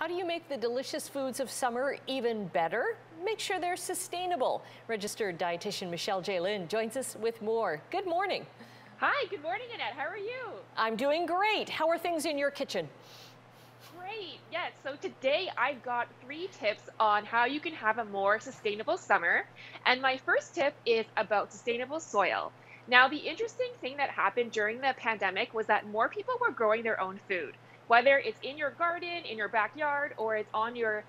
How do you make the delicious foods of summer even better? Make sure they're sustainable. Registered dietitian Michelle Jaelin joins us with more. Good morning. Hi, good morning, Annette. How are you? I'm doing great. How are things in your kitchen? Great. Yes. So today I've got 3 tips on how you can have a more sustainable summer. And my first tip is about sustainable soil. Now, the interesting thing that happened during the pandemic was that more people were growing their own food, whether it's in your garden, in your backyard, or it's on your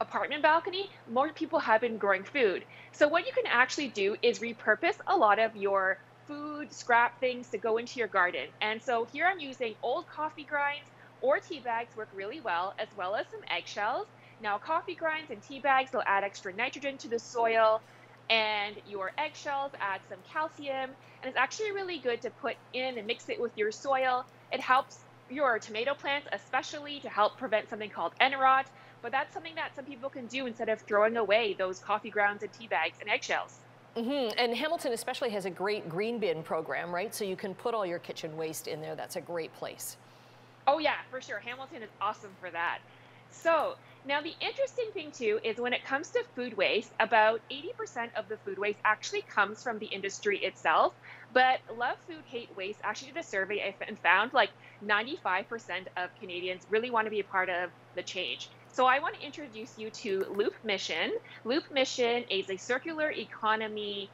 apartment balcony. More people have been growing food. So what you can actually do is repurpose a lot of your food scrap things to go into your garden. And so here I'm using old coffee grinds or tea bags work really well, as well as some eggshells. Now, coffee grinds and tea bags will add extra nitrogen to the soil, and your eggshells add some calcium. And it's actually really good to put in and mix it with your soil. It helps your tomato plants, especially to help prevent something called end rot. But that's something that some people can do instead of throwing away those coffee grounds and tea bags and eggshells. And Hamilton especially has a great green bin program, right? So you can put all your kitchen waste in there. That's a great place. Oh yeah, for sure. Hamilton is awesome for that. So now the interesting thing too is when it comes to food waste, about 80% of the food waste actually comes from the industry itself. But Love Food Hate Waste actually did a survey and found like 95% of Canadians really want to be a part of the change. So I want to introduce you to Loop Mission. Loop Mission is a circular economy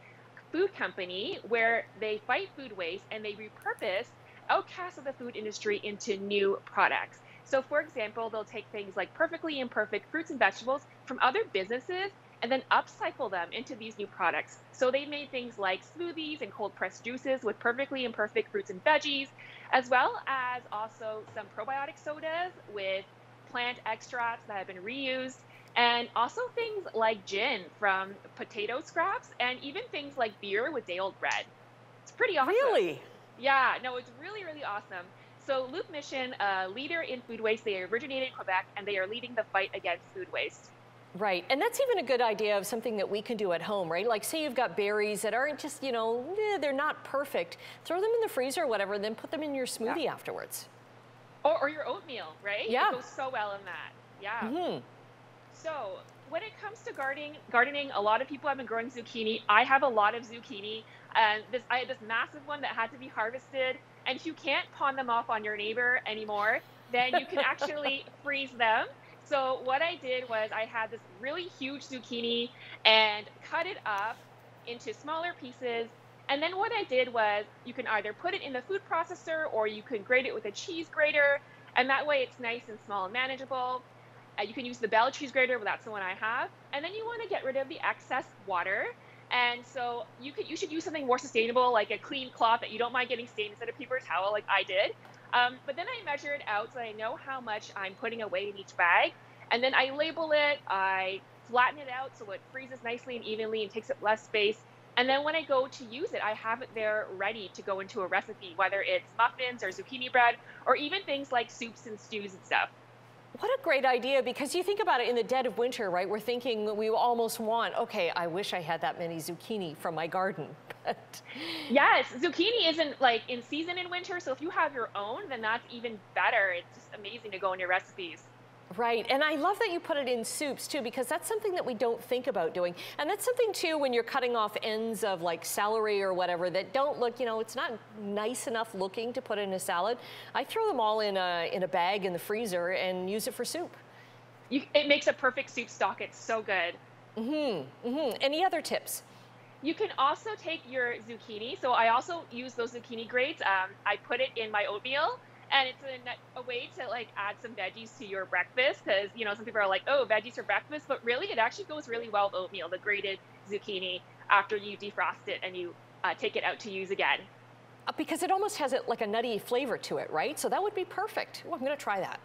food company where they fight food waste and they repurpose outcasts of the food industry into new products. So for example, they'll take things like perfectly imperfect fruits and vegetables from other businesses and then upcycle them into these new products. So they made things like smoothies and cold pressed juices with perfectly imperfect fruits and veggies, as well as also some probiotic sodas with plant extracts that have been reused, and also things like gin from potato scraps, and even things like beer with day old bread. It's pretty awesome. Really? Yeah, no, it's really, really awesome. So Loop Mission, a leader in food waste, they originated in Quebec and they are leading the fight against food waste. Right, and that's even a good idea of something that we can do at home, right? Like say you've got berries that aren't just, they're not perfect. Throw them in the freezer or whatever, then put them in your smoothie afterwards. Or your oatmeal, right? Yeah. It goes so well in that. Yeah. So when it comes to gardening, a lot of people have been growing zucchini. I have a lot of zucchini, and I had this massive one that had to be harvested. And if you can't pawn them off on your neighbor anymore, then you can actually freeze them. So what I did was I had this really huge zucchini and cut it up into smaller pieces. And then what I did was you can either put it in the food processor or you can grate it with a cheese grater. And that way it's nice and small and manageable. You can use the Bell cheese grater, but that's the one I have. And then you want to get rid of the excess water. And so you should use something more sustainable, like a clean cloth that you don't mind getting stained instead of paper towel like I did. But then I measure it out so I know how much I'm putting away in each bag. And then I label it, I flatten it out so it freezes nicely and evenly and takes up less space. And then when I go to use it, I have it there ready to go into a recipe, whether it's muffins or zucchini bread, or even things like soups and stews and stuff. What a great idea, because you think about it in the dead of winter, right? We're thinking we almost want, okay, I wish I had that many zucchini from my garden. Yes, zucchini isn't like in season in winter, so if you have your own, then that's even better. It's just amazing to go in your recipes. Right, and I love that you put it in soups too, because that's something that we don't think about doing. And that's something too when you're cutting off ends of like celery or whatever that don't look, it's not nice enough looking to put in a salad. I throw them all in a bag in the freezer and use it for soup. It makes a perfect soup stock. It's so good. Any other tips? You can also take your zucchini. So I also use those zucchini grates. I put it in my oatmeal. And it's a way to like add some veggies to your breakfast, because some people are like, oh, veggies for breakfast, but really it actually goes really well with oatmeal, the grated zucchini, after you defrost it and you take it out to use again. Because it almost has like a nutty flavor to it, right? So that would be perfect. Oh, I'm going to try that.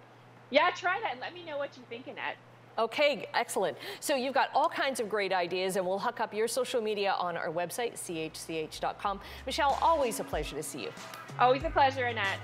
Yeah, try that and let me know what you think, Annette. Okay, excellent. So you've got all kinds of great ideas, and we'll hook up your social media on our website, chch.com. Michelle, always a pleasure to see you. Always a pleasure, Annette.